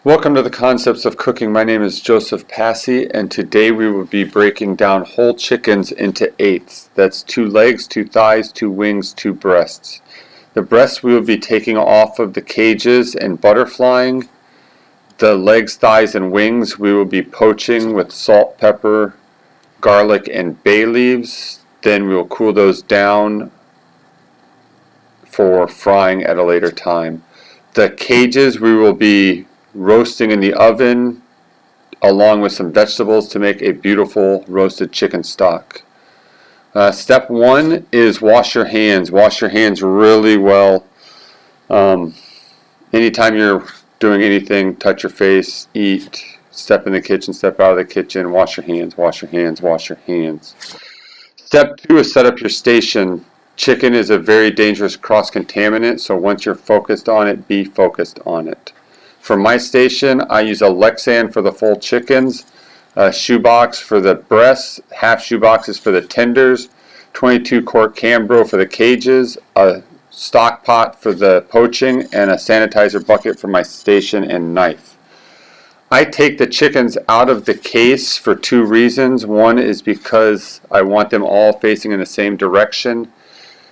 Welcome to the Concepts of Cooking. My name is Joseph Passy, and today we will be breaking down whole chickens into eighths. That's 2 legs, 2 thighs, 2 wings, 2 breasts. The breasts we will be taking off of the cages and butterflying. The legs, thighs, and wings we will be poaching with salt, pepper, garlic, and bay leaves. Then we will cool those down for frying at a later time. The cages we will be roasting in the oven along with some vegetables to make a beautiful roasted chicken stock. Step 1 is wash your hands. Wash your hands really well. Anytime you're doing anything, touch your face, eat, step in the kitchen, step out of the kitchen, wash your hands, wash your hands, wash your hands. Step 2 is set up your station. Chicken is a very dangerous cross-contaminant, so once you're focused on it, be focused on it. For my station, I use a Lexan for the full chickens, a shoebox for the breasts, half shoeboxes for the tenders, 22 quart Cambro for the cages, a stock pot for the poaching, and a sanitizer bucket for my station and knife. I take the chickens out of the case for 2 reasons. One is because I want them all facing in the same direction,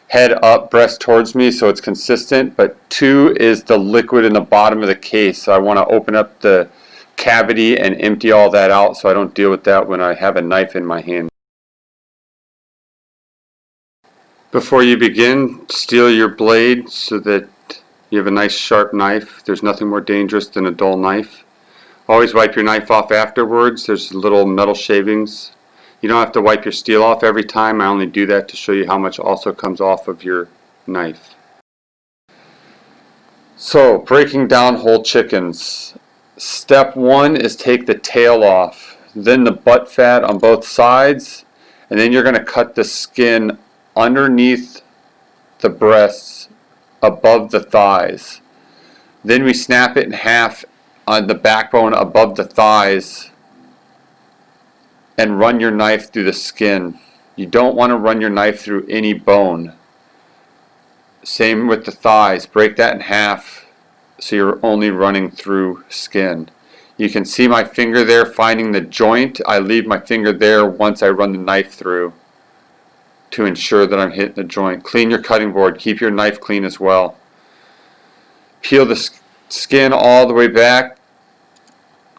head up, breast towards me, so it's consistent. But 2 is the liquid in the bottom of the case. So I want to open up the cavity and empty all that out so I don't deal with that when I have a knife in my hand. Before you begin, steel your blade so that you have a nice sharp knife. There's nothing more dangerous than a dull knife. Always wipe your knife off afterwards. There's little metal shavings. You don't have to wipe your steel off every time. I only do that to show you how much also comes off of your knife. So, breaking down whole chickens. Step 1 is take the tail off, then the butt fat on both sides, and then you're going to cut the skin underneath the breasts above the thighs. Then we snap it in half on the backbone above the thighs and run your knife through the skin. You don't want to run your knife through any bone. Same with the thighs. Break that in half so you're only running through skin. You can see my finger there finding the joint. I leave my finger there once I run the knife through to ensure that I'm hitting the joint. Clean your cutting board. Keep your knife clean as well. Peel the skin all the way back.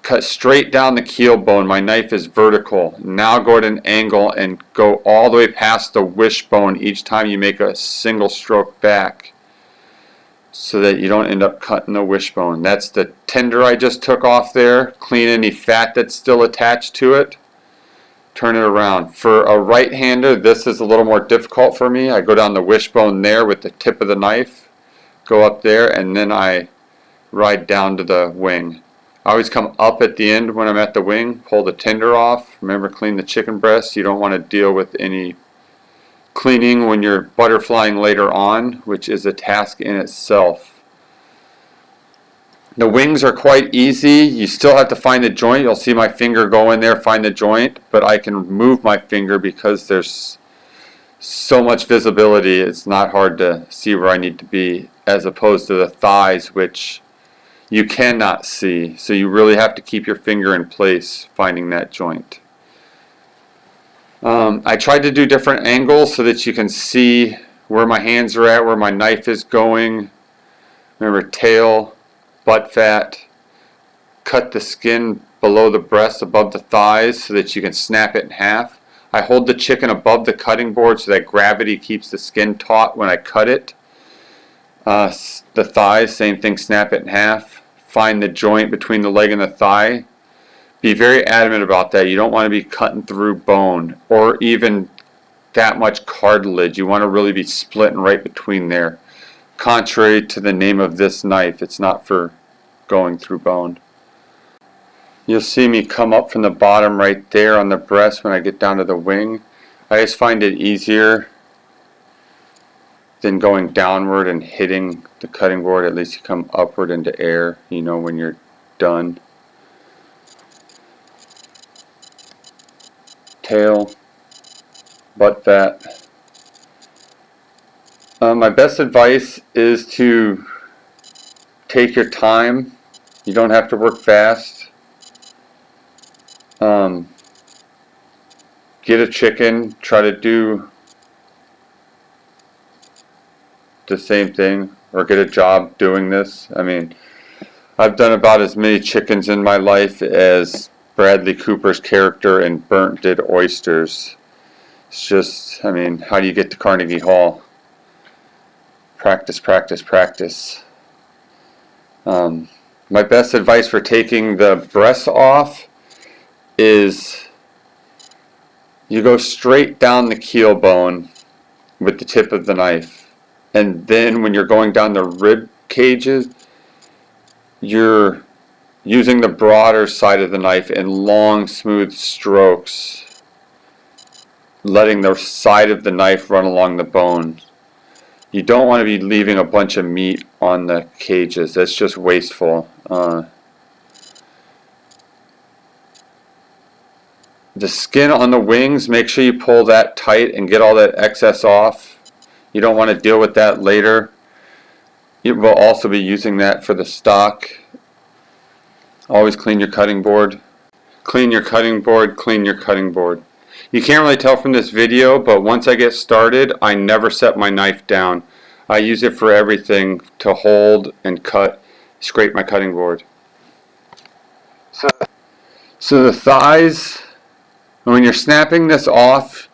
Cut straight down the keel bone. My knife is vertical. Now go at an angle and go all the way past the wishbone each time you make a single stroke back so that you don't end up cutting the wishbone. That's the tender I just took off there. Clean any fat that's still attached to it. Turn it around. For a right-hander, this is a little more difficult for me. I go down the wishbone there with the tip of the knife, go up there, and then I ride down to the wing. I always come up at the end when I'm at the wing, pull the tender off. Remember, clean the chicken breast. You don't want to deal with any cleaning when you're butterflying later on, which is a task in itself. The wings are quite easy. You still have to find the joint. You'll see my finger go in there, find the joint, but I can move my finger because there's so much visibility. It's not hard to see where I need to be, as opposed to the thighs, which you cannot see, so you really have to keep your finger in place finding that joint. I tried to do different angles so that you can see where my hands are at, where my knife is going. Remember, tail, butt fat. Cut the skin below the breast, above the thighs, so that you can snap it in half. I hold the chicken above the cutting board so that gravity keeps the skin taut when I cut it. The thighs, same thing, snap it in half. Find the joint between the leg and the thigh. Be very adamant about that. You don't want to be cutting through bone or even that much cartilage. You want to really be splitting right between there. Contrary to the name of this knife, it's not for going through bone. You'll see me come up from the bottom right there on the breast when I get down to the wing. I just find it easier than going downward and hitting the cutting board. At least you come upward into air, you know when you're done. Tail, butt fat. My best advice is to take your time You don't have to work fast. Get a chicken, try to do the same thing, or get a job doing this. I mean, I've done about as many chickens in my life as Bradley Cooper's character in Burnt did oysters. It's just, I mean, how do you get to Carnegie Hall? Practice, practice, practice. My best advice for taking the breasts off is you go straight down the keel bone with the tip of the knife. And then when you're going down the rib cages, you're using the broader side of the knife in long, smooth strokes, letting the side of the knife run along the bone. You don't want to be leaving a bunch of meat on the cages. That's just wasteful. The skin on the wings, make sure you pull that tight and get all that excess off. You don't want to deal with that later. You will also be using that for the stock. Always clean your cutting board. Clean your cutting board, clean your cutting board. You can't really tell from this video, but once I get started, I never set my knife down. I use it for everything, to hold and cut, scrape my cutting board. So the thighs, when you're snapping this off,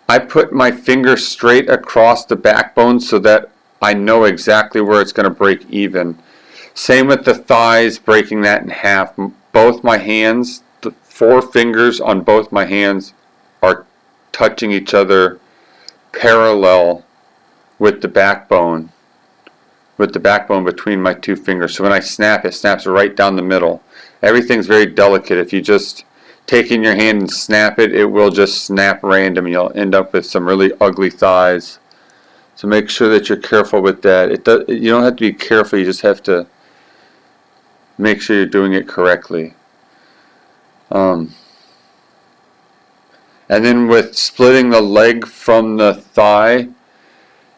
I put my finger straight across the backbone so that I know exactly where it's going to break even. Same with the thighs, breaking that in half. Both my hands, the 4 fingers on both my hands are touching each other parallel with the backbone between my 2 fingers. So when I snap, it snaps right down the middle. Everything's very delicate. If you just take in your hand and snap it, it will just snap random. You'll end up with some really ugly thighs. So make sure that you're careful with that. You don't have to be careful, you just have to make sure you're doing it correctly. And then with splitting the leg from the thigh,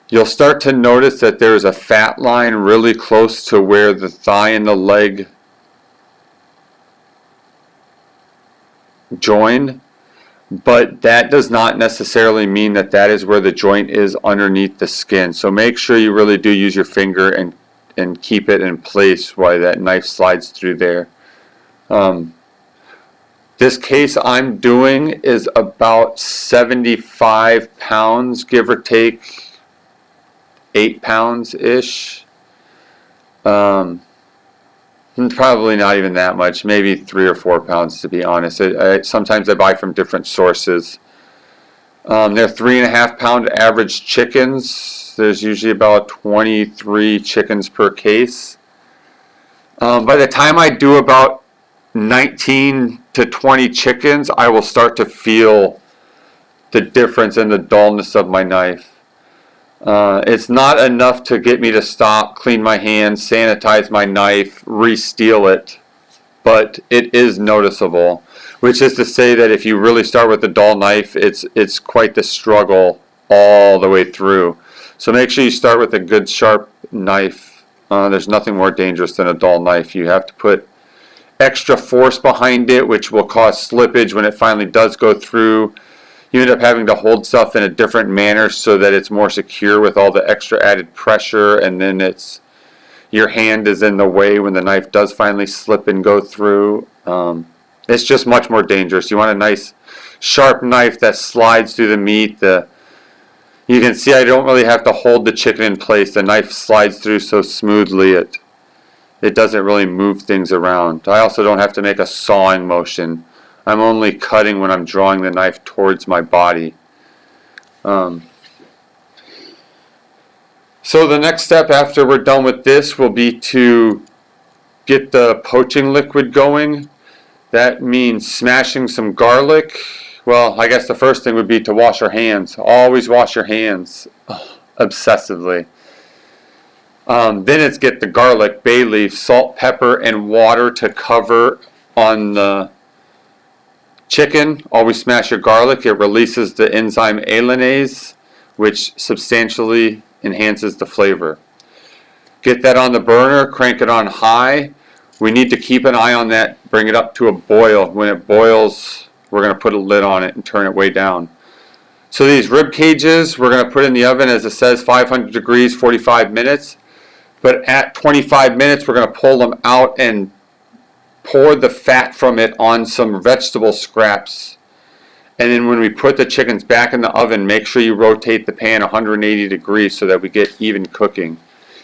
you'll start to notice that there's a fat line really close to where the thigh and the leg join, but that does not necessarily mean that that is where the joint is underneath the skin. So make sure you really do use your finger and keep it in place while that knife slides through there. This case I'm doing is about 75 pounds, give or take 8 pounds ish. Probably not even that much, maybe 3 or 4 pounds to be honest. Sometimes I buy from different sources. They're 3.5 pound average chickens. There's usually about 23 chickens per case. By the time I do about 19 to 20 chickens, I will start to feel the difference in the dullness of my knife. It's not enough to get me to stop, clean my hands, sanitize my knife, re-steel it, but it is noticeable, which is to say that if you really start with a dull knife, it's quite the struggle all the way through. So make sure you start with a good sharp knife. There's nothing more dangerous than a dull knife. You have to put extra force behind it, which will cause slippage when it finally does go through. You end up having to hold stuff in a different manner so that it's more secure with all the extra added pressure, and then your hand is in the way when the knife does finally slip and go through. It's just much more dangerous. You want a nice sharp knife that slides through the meat. You can see I don't really have to hold the chicken in place. The knife slides through so smoothly it doesn't really move things around. I also don't have to make a sawing motion. I'm only cutting when I'm drawing the knife towards my body. So the next step after we're done with this will be to get the poaching liquid going. That means smashing some garlic. Well, I guess the first thing would be to wash your hands. Always wash your hands obsessively. Then it's get the garlic, bay leaf, salt, pepper, and water to cover on the chicken. Always smash your garlic. It releases the enzyme allanase, which substantially enhances the flavor. Get that on the burner, crank it on high. We need to keep an eye on that, bring it up to a boil. When it boils, we're going to put a lid on it and turn it way down. So these rib cages, we're going to put in the oven, as it says, 500 degrees, 45 minutes. But at 25 minutes, we're going to pull them out and pour the fat from it on some vegetable scraps. And then when we put the chickens back in the oven, make sure you rotate the pan 180 degrees so that we get even cooking.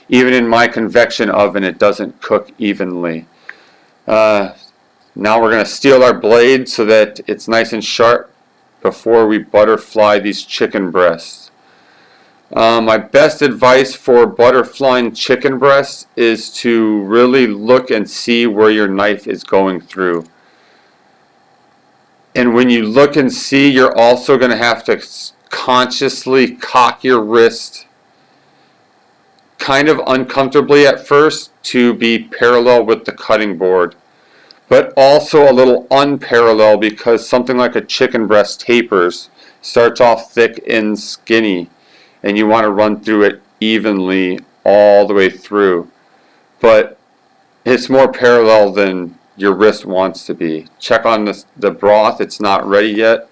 Even in my convection oven, it doesn't cook evenly. Now we're going to steel our blade so that it's nice and sharp before we butterfly these chicken breasts. My best advice for butterflying chicken breasts is to really look and see where your knife is going through. And when you look and see, you're also going to have to consciously cock your wrist kind of uncomfortably at first to be parallel with the cutting board, but also a little unparallel because something like a chicken breast tapers, starts off thick and skinny, and you want to run through it evenly all the way through. But it's more parallel than your wrist wants to be. Check on the broth, it's not ready yet.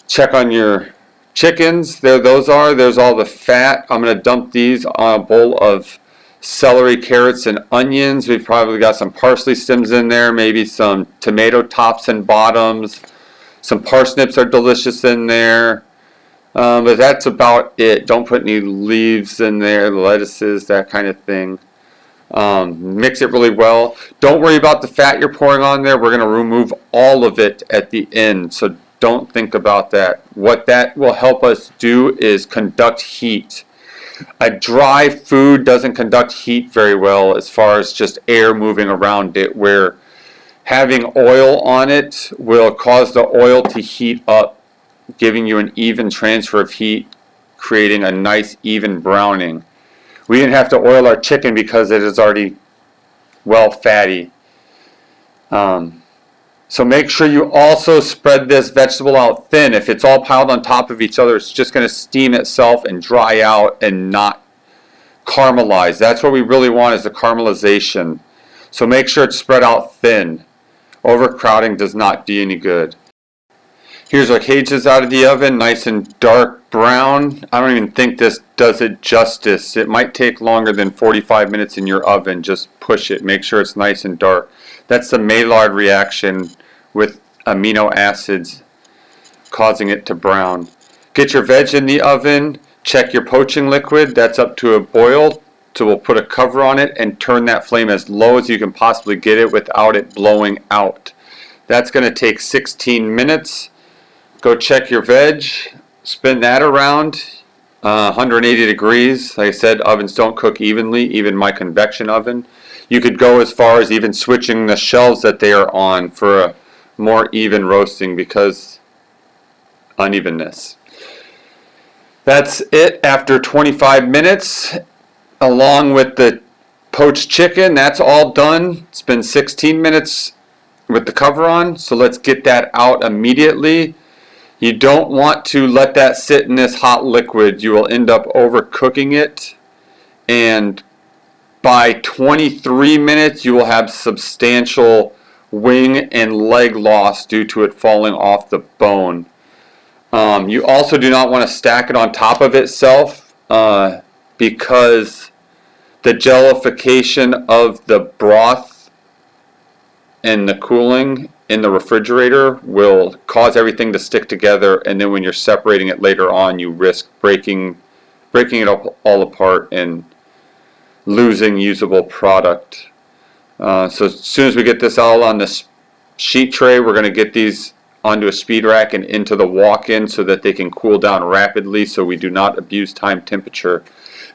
Check on your chickens, there's all the fat. I'm going to dump these on a bowl of celery, carrots, and onions. We've probably got some parsley stems in there, maybe some tomato tops and bottoms. Some parsnips are delicious in there. But that's about it. Don't put any leaves in there, lettuces, that kind of thing. Mix it really well. Don't worry about the fat you're pouring on there. We're going to remove all of it at the end, so don't think about that. What that will help us do is conduct heat. A dry food doesn't conduct heat very well as far as just air moving around it, where having oil on it will cause the oil to heat up, giving you an even transfer of heat, creating a nice even browning. We didn't have to oil our chicken because it is already well fatty. So make sure you also spread this vegetable out thin. If it's all piled on top of each other, it's just going to steam itself and dry out and not caramelize. That's what we really want, is the caramelization. So make sure it's spread out thin. Overcrowding does not do any good. Here's our cages out of the oven, nice and dark brown. I don't even think this does it justice. It might take longer than 45 minutes in your oven. Just push it. Make sure it's nice and dark. That's the Maillard reaction with amino acids causing it to brown. Get your veg in the oven. Check your poaching liquid. That's up to a boil. So we'll put a cover on it and turn that flame as low as you can possibly get it without it blowing out. That's going to take 16 minutes. Go check your veg. Spin that around 180 degrees. Like I said, ovens don't cook evenly, even my convection oven. You could go as far as even switching the shelves that they are on for a more even roasting because unevenness. That's it after 25 minutes. Along with the poached chicken, that's all done. It's been 16 minutes with the cover on, so let's get that out immediately. You don't want to let that sit in this hot liquid. You will end up overcooking it, and by 23 minutes you will have substantial wing and leg loss due to it falling off the bone. You also do not want to stack it on top of itself because the jellification of the broth and the cooling in the refrigerator will cause everything to stick together, and then when you're separating it later on, you risk breaking it all apart and losing usable product. So as soon as we get this all on this sheet tray, we're going to get these onto a speed rack and into the walk-in so that they can cool down rapidly so we do not abuse time temperature.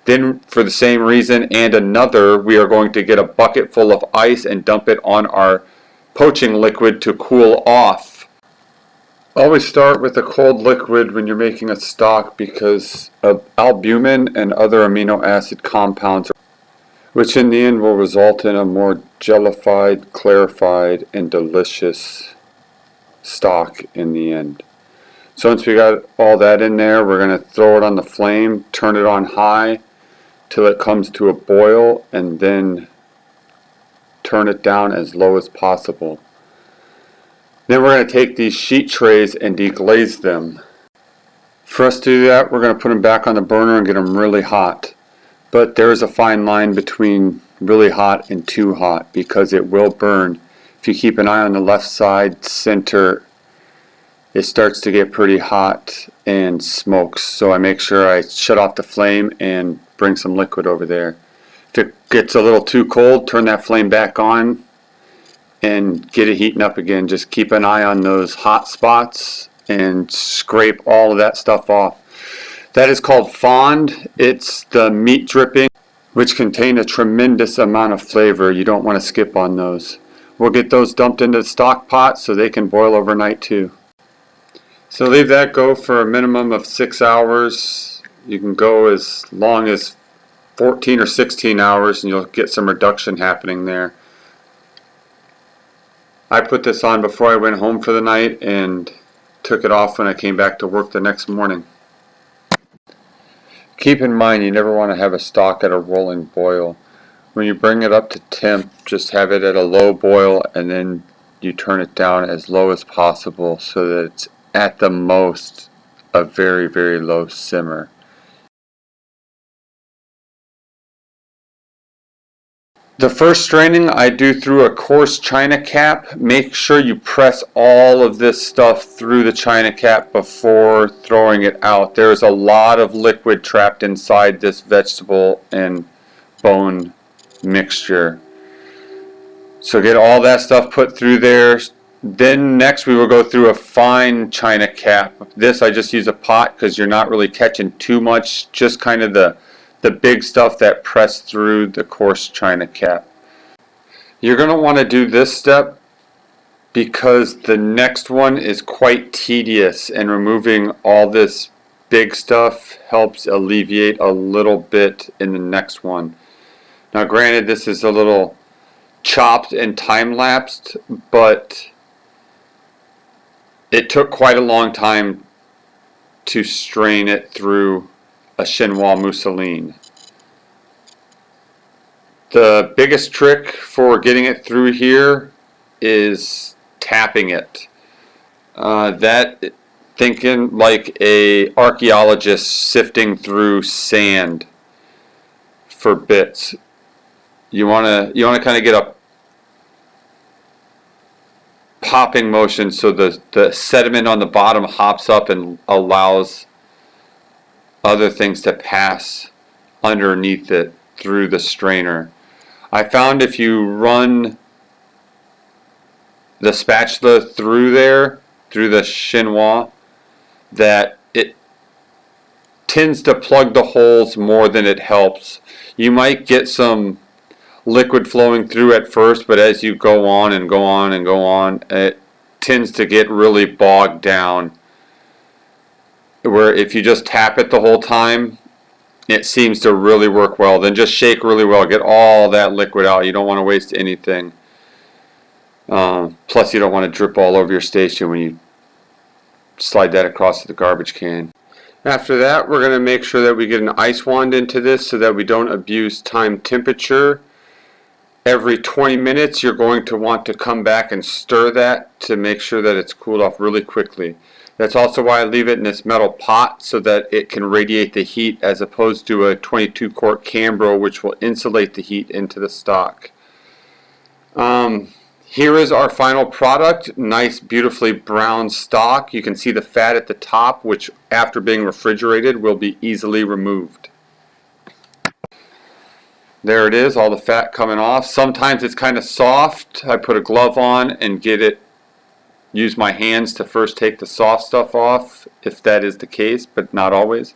Then for the same reason and another, we are going to get a bucket full of ice and dump it on our poaching liquid to cool off. Always start with a cold liquid when you're making a stock because of albumin and other amino acid compounds, which in the end will result in a more jellified, clarified, and delicious stock in the end. So once we got all that in there, we're going to throw it on the flame, turn it on high till it comes to a boil, and then turn it down as low as possible. Then we're going to take these sheet trays and deglaze them. For us to do that, we're going to put them back on the burner and get them really hot. But there is a fine line between really hot and too hot because it will burn. If you keep an eye on the left side center, it starts to get pretty hot and smokes. So I make sure I shut off the flame and bring some liquid over there. If it gets a little too cold, turn that flame back on and get it heating up again. Just keep an eye on those hot spots and scrape all of that stuff off. That is called fond. It's the meat dripping, which contain a tremendous amount of flavor. You don't want to skip on those. We'll get those dumped into the stock pot so they can boil overnight too. So leave that go for a minimum of 6 hours. You can go as long as 14 or 16 hours and you'll get some reduction happening there. I put this on before I went home for the night and took it off when I came back to work the next morning. Keep in mind you never want to have a stock at a rolling boil. When you bring it up to temp, just have it at a low boil and then you turn it down as low as possible so that it's at the most a very, very low simmer. The first straining I do through a coarse china cap. Make sure you press all of this stuff through the china cap before throwing it out. There's a lot of liquid trapped inside this vegetable and bone mixture. So get all that stuff put through there. Then next we will go through a fine china cap. This I just use a pot because you're not really catching too much, just kind of the big stuff that pressed through the coarse china cap. You're going to want to do this step because the next one is quite tedious, and removing all this big stuff helps alleviate a little bit in the next one. Now granted, this is a little chopped and time-lapsed, but it took quite a long time to strain it through a chinois mousseline. The biggest trick for getting it through here is tapping it. Thinking like a archaeologist sifting through sand for bits. You wanna kind of get a popping motion so the sediment on the bottom hops up and allows other things to pass underneath it through the strainer. I found if you run the spatula through there, through the chinois, that it tends to plug the holes more than it helps. You might get some liquid flowing through at first, but as you go on and go on and go on, it tends to get really bogged down. Where if you just tap it the whole time, it seems to really work well. Then just shake really well, get all that liquid out. You don't want to waste anything. Plus you don't want to drip all over your station when you slide that across to the garbage can. After that, we're going to make sure that we get an ice wand into this so that we don't abuse time temperature. Every 20 minutes you're going to want to come back and stir that to make sure that it's cooled off really quickly. That's also why I leave it in this metal pot so that it can radiate the heat as opposed to a 22 quart Cambro, which will insulate the heat into the stock. Here is our final product. Nice, beautifully brown stock. You can see the fat at the top, which after being refrigerated will be easily removed. There it is, all the fat coming off. Sometimes it's kind of soft. I put a glove on and use my hands to first take the soft stuff off, if that is the case, but not always.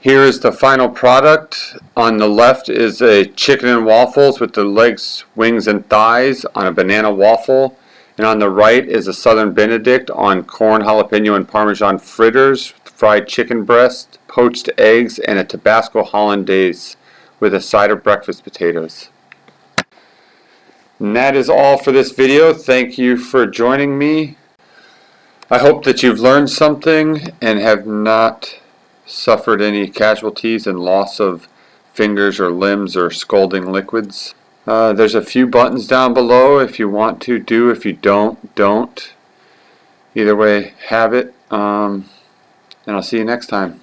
Here is the final product. On the left is a chicken and waffles with the legs, wings, and thighs on a banana waffle. And on the right is a Southern Benedict on corn, jalapeno, and Parmesan fritters, fried chicken breast, poached eggs, and a Tabasco hollandaise with a side of breakfast potatoes. And that is all for this video. Thank you for joining me. I hope that you've learned something and have not suffered any casualties and loss of fingers or limbs or scalding liquids. There's a few buttons down below if you want to do. If you don't. Either way, have it. And I'll see you next time.